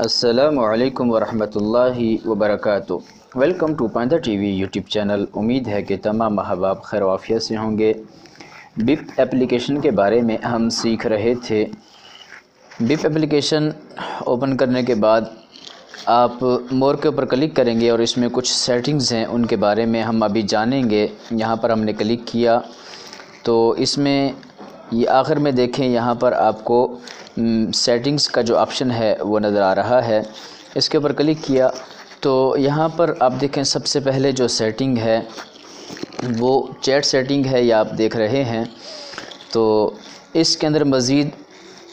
अस्सलामुअलैकुम वरहमतुल्लाहि वबरकातुहू। Welcome to पांदा टीवी यूट्यूब चैनल। उम्मीद है कि तमाम अहबाब खैर वाफियत से होंगे। बिप एप्लीकेशन के बारे में हम सीख रहे थे। बिप एप्लीकेशन ओपन करने के बाद आप मोर के ऊपर क्लिक करेंगे और इसमें कुछ सेटिंग्स हैं, उनके बारे में हम अभी जानेंगे। यहाँ पर हमने क्लिक किया तो इसमें ये आखिर में देखें, यहाँ पर आपको सेटिंग्स का जो ऑप्शन है वो नज़र आ रहा है। इसके ऊपर क्लिक किया तो यहाँ पर आप देखें सबसे पहले जो सेटिंग है वो चैट सेटिंग है, या आप देख रहे हैं। तो इसके अंदर मज़ीद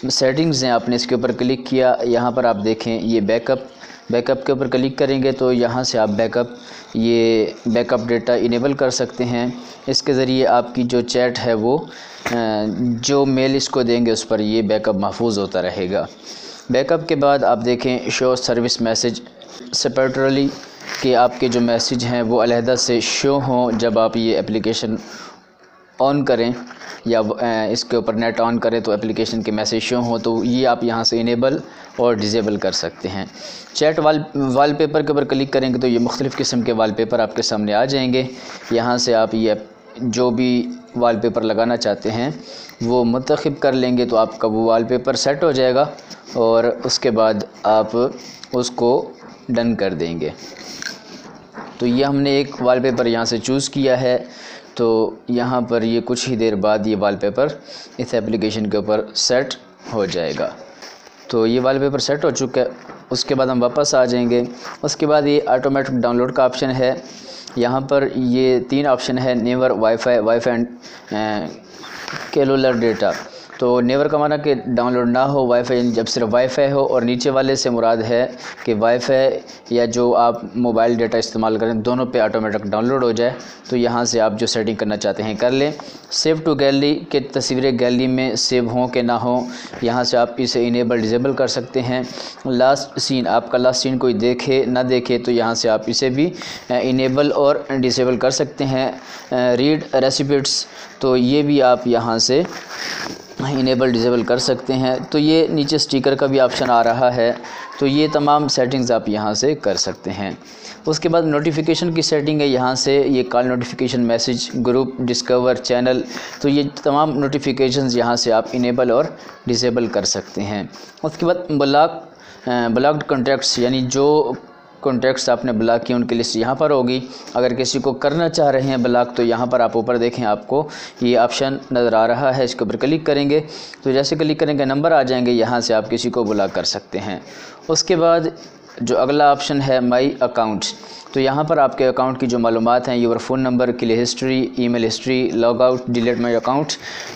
सेटिंग्स हैं। आपने इसके ऊपर क्लिक किया, यहाँ पर आप देखें ये बैकअप के ऊपर क्लिक करेंगे तो यहाँ से आप बैकअप डेटा इनेबल कर सकते हैं। इसके ज़रिए आपकी जो चैट है वो जो मेल इसको देंगे उस पर ये बैकअप महफूज होता रहेगा। बैकअप के बाद आप देखें शो सर्विस मैसेज सेपरेटली, कि आपके जो मैसेज हैं वो अलहदा से शो हों जब आप ये एप्लीकेशन ऑन करें या इसके ऊपर नेट ऑन करें तो एप्लीकेशन के मैसेज शो हों, तो ये आप यहाँ से इनेबल और डिसेबल कर सकते हैं। चैट वॉलपेपर के ऊपर क्लिक करेंगे तो ये मुख्तलिफ़ किस्म के वॉलपेपर आपके सामने आ जाएंगे। यहाँ से आप ये जो भी वॉलपेपर लगाना चाहते हैं वो मुंतखब कर लेंगे तो आपका वो वॉलपेपर सेट हो जाएगा और उसके बाद आप उसको डन कर देंगे। तो ये हमने एक वॉलपेपर यहाँ से चूज़ किया है, तो यहाँ पर ये कुछ ही देर बाद ये वॉलपेपर इस एप्लीकेशन के ऊपर सेट हो जाएगा। तो ये वॉलपेपर सेट हो चुका है। उसके बाद हम वापस आ जाएंगे। उसके बाद ये ऑटोमेटिक डाउनलोड का ऑप्शन है। यहाँ पर ये 3 ऑप्शन है, नेवर, वाईफाई एंड कैलुलर डेटा। तो नेवर का माना कि डाउनलोड ना हो, वाईफाई जब सिर्फ वाईफाई हो, और नीचे वाले से मुराद है कि वाईफाई या जो आप मोबाइल डेटा इस्तेमाल करें दोनों पे ऑटोमेटिक डाउनलोड हो जाए। तो यहाँ से आप जो सेटिंग करना चाहते हैं कर लें। सेव टू गैलरी के तस्वीरें गैलरी में सेव हों कि ना हो, यहाँ से आप इसे इनेबल डिसेबल कर सकते हैं। लास्ट सीन, आपका लास्ट सीन कोई देखे ना देखे तो यहाँ से आप इसे भी इनेबल और डिसेबल कर सकते हैं। रीड रेसिपीट्स, तो ये भी आप यहाँ से इनेबल डिसेबल कर सकते हैं। तो ये नीचे स्टिकर का भी ऑप्शन आ रहा है। तो ये तमाम सेटिंग्स आप यहाँ से कर सकते हैं। उसके बाद नोटिफिकेशन की सेटिंग है, यहाँ से ये call notification, message, group, discover, channel, तो ये तमाम नोटिफिकेशंस यहाँ से आप इनेबल और डिसेबल कर सकते हैं। उसके बाद ब्लॉक्ड कॉन्टैक्ट्स, यानी जो कॉन्टैक्ट्स आपने ब्लॉक किए उनकी लिस्ट यहाँ पर होगी। अगर किसी को करना चाह रहे हैं ब्लॉक तो यहाँ पर आप ऊपर देखें, आपको ये ऑप्शन नज़र आ रहा है। इसके ऊपर क्लिक करेंगे तो जैसे क्लिक करेंगे नंबर आ जाएंगे, यहाँ से आप किसी को ब्लॉक कर सकते हैं। उसके बाद जो अगला ऑप्शन है माई अकाउंट, तो यहाँ पर आपके अकाउंट की जो मालूमात हैं, your phone number, clear history, email history, log out, delete my account,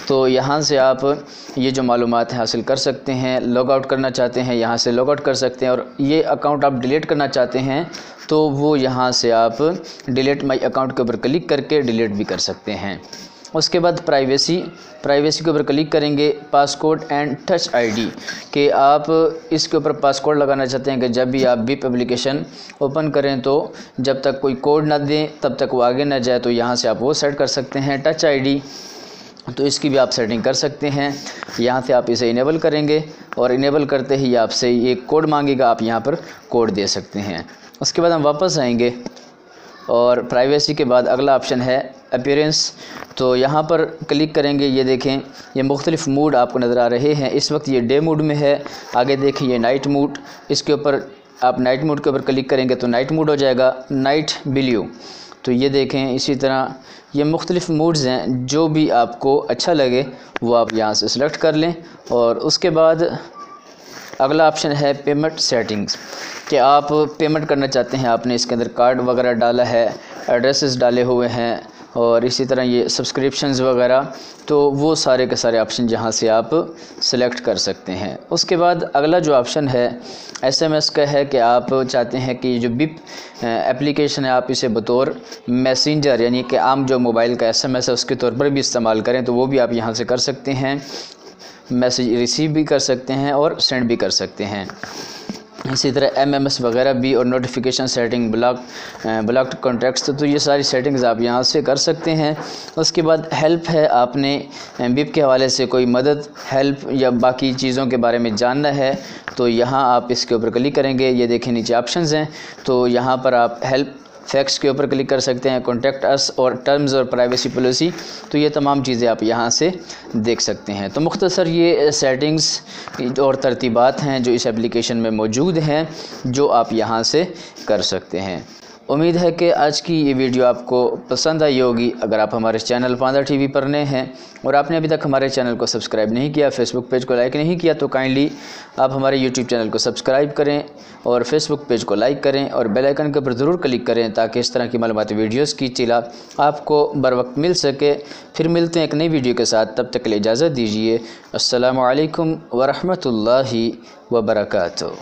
तो यहाँ से आप ये जो मालूमात हासिल कर सकते हैं। लॉग आउट करना चाहते हैं यहाँ से लॉग आउट कर सकते हैं, और ये अकाउंट आप डिलीट करना चाहते हैं तो वो यहाँ से आप डिलीट माई अकाउंट के ऊपर क्लिक करके डिलीट भी कर सकते हैं। उसके बाद प्राइवेसी के ऊपर क्लिक करेंगे। पासकोड एंड टच आईडी, कि आप इसके ऊपर पासकोड लगाना चाहते हैं कि जब भी आप बिप एप्लीकेशन ओपन करें तो जब तक कोई कोड ना दें तब तक वो आगे ना जाए, तो यहाँ से आप वो सेट कर सकते हैं। टच आईडी, तो इसकी भी आप सेटिंग कर सकते हैं। यहाँ से आप इसे इनेबल करेंगे और इनेबल करते ही आपसे ये कोड मांगेगा, आप यहाँ पर कोड दे सकते हैं। उसके बाद हम वापस आएंगे और प्राइवेसी के बाद अगला ऑप्शन है अपीयरेंस, तो यहाँ पर क्लिक करेंगे। ये देखें ये मुख्तलिफ़ मूड आपको नज़र आ रहे हैं। इस वक्त ये डे मूड में है, आगे देखें ये नाइट मूड, इसके ऊपर आप नाइट मूड के ऊपर क्लिक करेंगे तो नाइट मूड हो जाएगा। नाइट ब्लू, तो ये देखें इसी तरह ये मुख्तलिफ़ मूड्स हैं, जो भी आपको अच्छा लगे वो आप यहाँ से सिलेक्ट कर लें। और उसके बाद अगला ऑप्शन है पेमेंट सेटिंग्स, कि आप पेमेंट करना चाहते हैं, आपने इसके अंदर कार्ड वगैरह डाला है, एड्रेसेस डाले हुए हैं, और इसी तरह ये सब्सक्रिप्शंस वगैरह, तो वो सारे के सारे ऑप्शन जहाँ से आप सिलेक्ट कर सकते हैं। उसके बाद अगला जो ऑप्शन है SMS का है, कि आप चाहते हैं कि जो बिप एप्लीकेशन है आप इसे बतौर मैसेंजर, यानी कि आम जो मोबाइल का SMS है उसके तौर पर भी इस्तेमाल करें, तो वो भी आप यहाँ से कर सकते हैं। मैसेज रिसीव भी कर सकते हैं और सेंड भी कर सकते हैं। इसी तरह MMS वगैरह भी, और नोटिफिकेशन सेटिंग, ब्लॉक्ड कॉन्टैक्ट्स, तो ये सारी सेटिंग्स आप यहाँ से कर सकते हैं। उसके बाद हेल्प है, आपने BIP के हवाले से कोई मदद, हेल्प या बाकी चीज़ों के बारे में जानना है तो यहाँ आप इसके ऊपर क्लिक करेंगे। ये देखें नीचे ऑप्शंस हैं, तो यहाँ पर आप हेल्प फैक्ट्स के ऊपर क्लिक कर सकते हैं, कॉन्टैक्ट अस और टर्म्स और प्राइवेसी पॉलिसी, तो ये तमाम चीज़ें आप यहाँ से देख सकते हैं। तो मुख्तसर ये सेटिंग्स और तरतीबात हैं जो इस एप्लीकेशन में मौजूद हैं, जो आप यहाँ से कर सकते हैं। उम्मीद है कि आज की ये वीडियो आपको पसंद आई होगी। अगर आप हमारे चैनल पांदा TV पर नए हैं और आपने अभी तक हमारे चैनल को सब्सक्राइब नहीं किया, फेसबुक पेज को लाइक नहीं किया, तो काइंडली आप हमारे यूट्यूब चैनल को सब्सक्राइब करें और फेसबुक पेज को लाइक करें और बेल आइकन के ऊपर ज़रूर क्लिक करें ताकि इस तरह की मालूमाती वीडियोज़ की इत्तला आपको बर वक्त मिल सके। फिर मिलते हैं एक नई वीडियो के साथ, तब तक के लिए इजाज़त दीजिए। अस्सलामु अलैकुम व रहमतुल्लाहि व बरकातुहू।